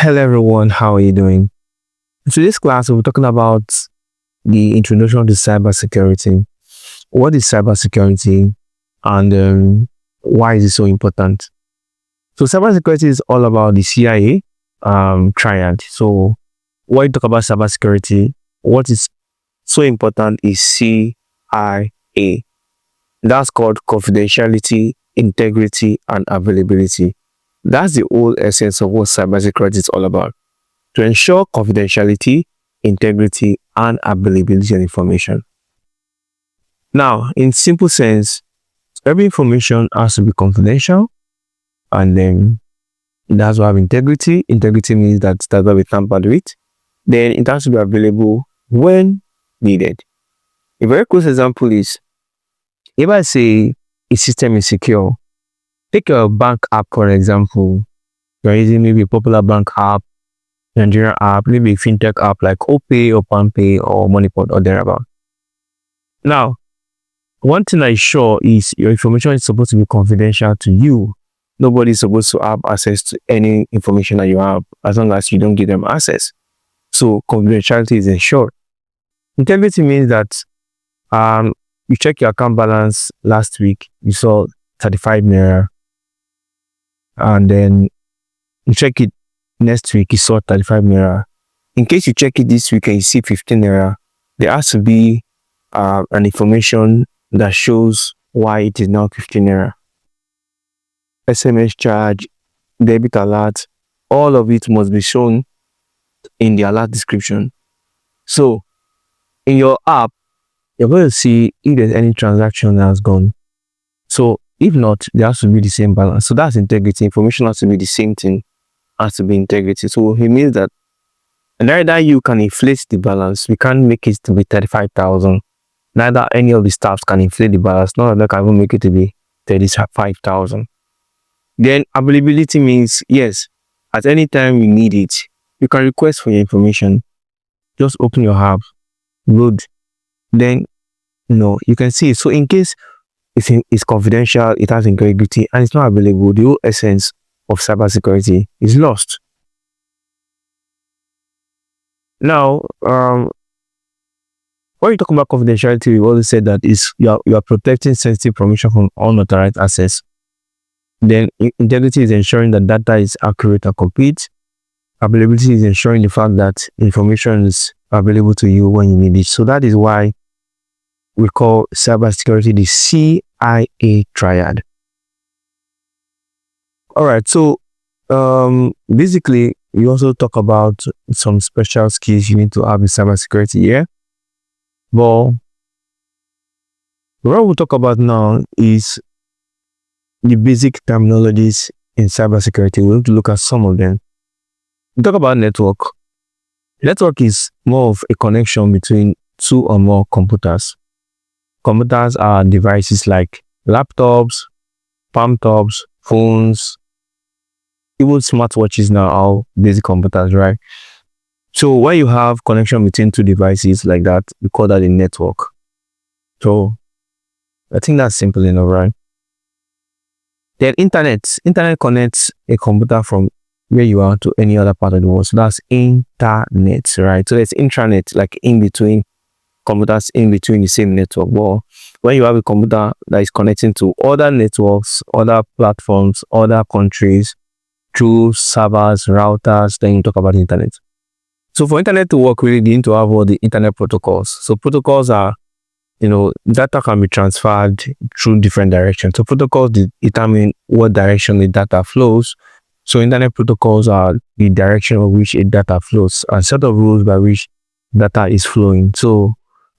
Hello everyone, how are you doing? In today's class, we're talking about the introduction to cybersecurity. What is cybersecurity and why is it so important? So cybersecurity is all about the CIA triad. So when you talk about cybersecurity, what is so important is CIA. That's called confidentiality, integrity, and availability. That's the whole essence of what cybersecurity is all about. To ensure confidentiality, integrity, and availability of information. Now, in simple sense, every information has to be confidential, and then it has to have integrity. Integrity means that that will be tampered with. Then it has to be available when needed. A very close example is, if I say a system is secure, take a bank app for example. You're using maybe a popular bank app, Nigerian app, maybe a fintech app like OPay or PalmPay or Moneypot or thereabout. Now, one thing that is sure is your information is supposed to be confidential to you. Nobody is supposed to have access to any information that you have as long as you don't give them access. So confidentiality is ensured. Integrity means that you check your account balance last week, you saw 35 naira, and then you check it next week, you saw 35 naira. In case you check it this week and you see 15 naira, there has to be an information that shows why it is now 15 naira. SMS charge, debit alert, all of it must be shown in the alert description. So in your app, you're going to see if there's any transaction that has gone. So if not, there has to be the same balance. So that's integrity. Information has to be the same thing, has to be integrity. So it means that neither you can inflate the balance. We can't make it to be 35,000. Neither any of the staffs can inflate the balance. None of them can even make it to be 35,000. Then availability means, yes, at any time you need it, you can request for your information. Just open your app, load, then you can see it. So in case it's confidential, it has integrity, and it's not available, the whole essence of cybersecurity is lost. Now, when you talk about confidentiality, we always said that you are protecting sensitive information from unauthorized access. Then integrity is ensuring that data is accurate and complete. Availability is ensuring the fact that information is available to you when you need it. So that is why we call cybersecurity the CIA triad. All right, so basically, we also talk about some special skills you need to have in cybersecurity here. But what we'll talk about now is the basic terminologies in cybersecurity. We'll have to look at some of them. We talk about network. Network is more of a connection between two or more computers. Computers are devices like laptops, palm tops, phones, even smartwatches now are basic computers, right? So when you have connection between two devices like that, we call that a network. So I think that's simple enough, right? Then internet connects a computer from where you are to any other part of the world. So that's internet, right? So it's intranet, like in between computers, in between the same network. Well, when you have a computer that is connecting to other networks, other platforms, other countries, through servers, routers, then you talk about the internet. So for internet to work, really, you need to have all the internet protocols. So protocols are, data can be transferred through different directions. So protocols determine what direction the data flows. So internet protocols are the direction of which a data flows, a set of rules by which data is flowing. So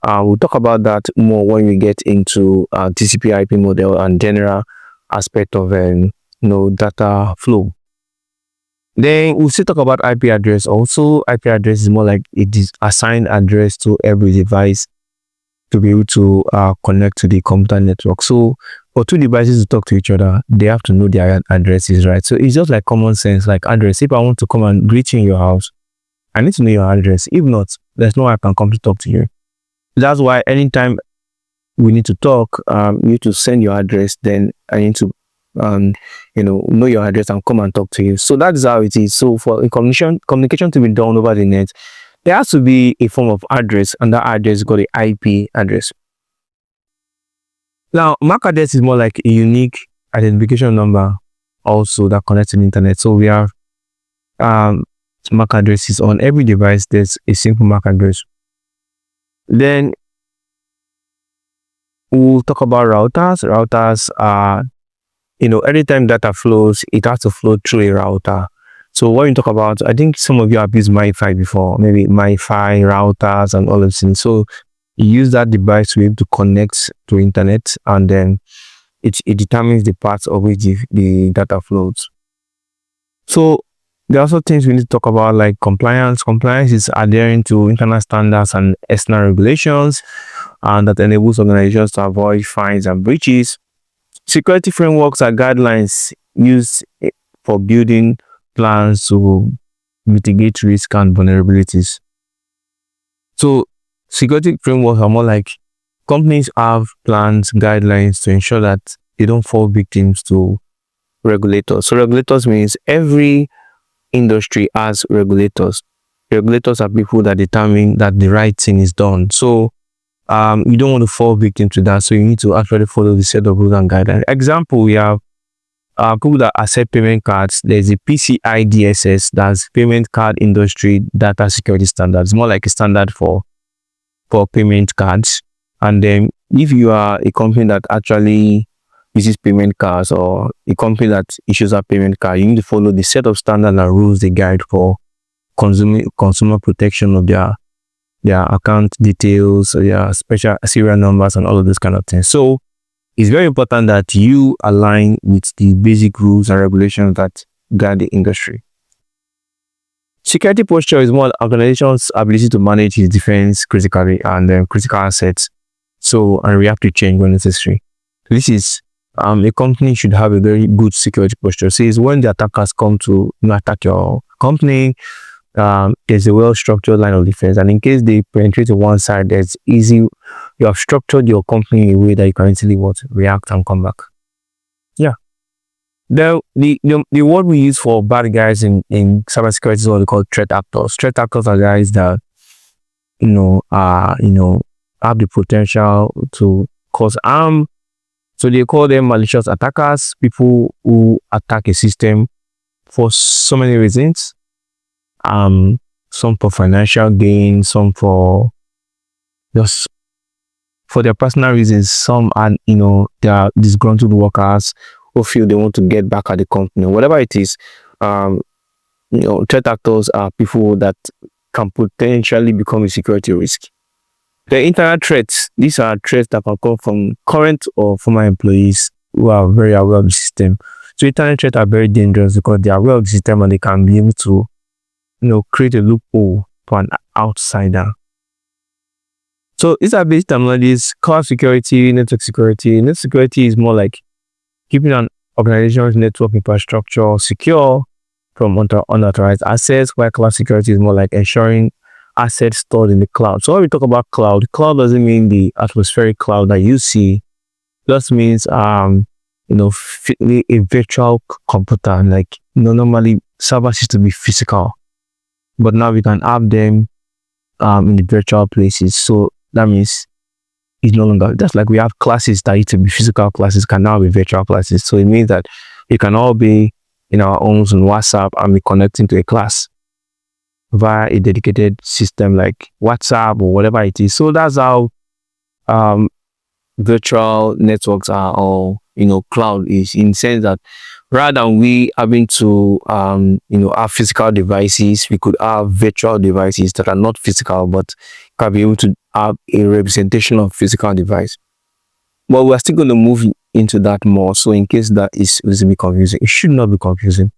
we'll talk about that more when we get into TCP/IP model and general aspect of data flow. Then we'll still talk about IP address. Also, IP address is more like it is assigned address to every device to be able to connect to the computer network. So for two devices to talk to each other, they have to know their addresses, right? So it's just like common sense, like address. If I want to come and greet you in your house, I need to know your address. If not, there's no way I can come to talk to you. That's why anytime we need to talk, you need to send your address, then I need to and know your address and come and talk to you. So that's how it is. So for a communication to be done over the net, there has to be a form of address, and that address is called the IP address. Now, MAC address is more like a unique identification number also that connects to the internet. So we have MAC addresses on every device. There's a simple MAC address. Then we'll talk about routers. Routers are, anytime data flows, it has to flow through a router. So when you talk about, I think some of you have used MiFi before, maybe MiFi routers and all of these things. So you use that device to be able to connect to internet, and then it determines the paths of which the data flows. So there are also things we need to talk about, like compliance. Compliance is adhering to internal standards and external regulations, and that enables organizations to avoid fines and breaches. Security frameworks are guidelines used for building plans to mitigate risk and vulnerabilities. So security frameworks are more like companies have plans, guidelines to ensure that they don't fall victims to regulators. So regulators means every industry has regulators. Regulators are people that determine that the right thing is done. So you don't want to fall victim to that. So you need to actually follow the set of rules and guidelines. Example, we have people that accept payment cards. There's a PCI DSS, that's Payment Card Industry Data Security Standards, more like a standard for payment cards. And then if you are a company that actually uses payment cards, or a company that issues a payment card, you need to follow the set of standards and rules they guide for consumer protection of their account details, their special serial numbers, and all of those kind of things. So it's very important that you align with the basic rules and regulations that guide the industry. Security posture is more organization's ability to manage its defense critically and critical assets, and react to change when necessary. This is a company should have a very good security posture. So it's when the attackers come to attack your company, there's a well-structured line of defense, and in case they penetrate to one side, you have structured your company in a way that you can easily react and come back. Yeah. The word we use for bad guys in cybersecurity is what we call threat actors. Threat actors are guys that have the potential to cause harm. So they call them malicious attackers, people who attack a system for so many reasons. Some for financial gain, some for just for their personal reasons. Some are, they are disgruntled workers who feel they want to get back at the company. Whatever it is, threat actors are people that can potentially become a security risk. The internet threats, these are threats that can come from current or former employees who are very aware of the system. So internet threats are very dangerous because they are aware of the system and they can be able to create a loophole for an outsider. So these are basic terminologies: cloud security, network security. Network security is more like keeping an organization's network infrastructure secure from unauthorized access, while cloud security is more like ensuring assets stored in the cloud. So when we talk about cloud doesn't mean the atmospheric cloud that you see. It just means a virtual computer. Like normally servers used to be physical, but now we can have them in the virtual places. So that means it's no longer, just like we have classes that used to be physical classes can now be virtual classes. So it means that we can all be in our homes on WhatsApp and be connecting to a class via a dedicated system like WhatsApp or whatever it is. So that's how virtual networks are, or cloud is, in the sense that rather than we having to have physical devices, we could have virtual devices that are not physical but can be able to have a representation of physical device. But we're still going to move into that more, so in case that is a bit confusing, it should not be confusing.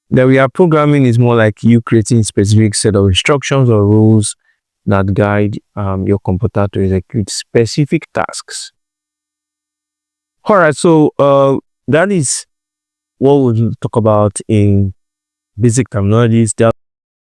Then we have programming is more like you creating a specific set of instructions or rules that guide your computer to execute specific tasks. Alright, so that is what we'll talk about in basic terminologies.